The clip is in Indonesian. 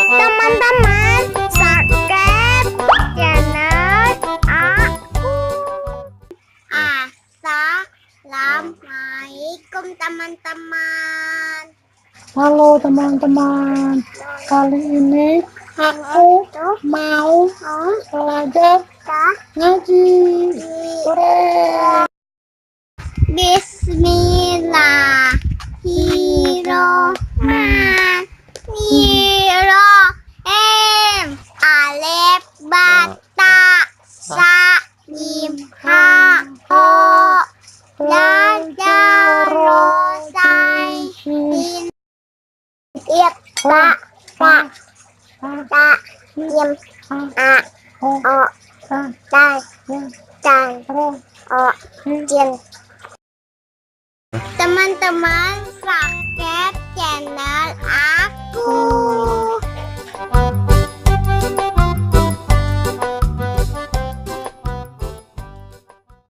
Teman-teman, subscribe channel aku. Assalamualaikum teman-teman. Halo teman-teman, kali ini aku mau belajar ngaji. Sore. Bismillahirrahmanirrahim. Alif bata sa mim ha ho dal dal ro sai sin it ta ta ta mim a o dal dal o jin. Teman-teman, subscribe channel aku.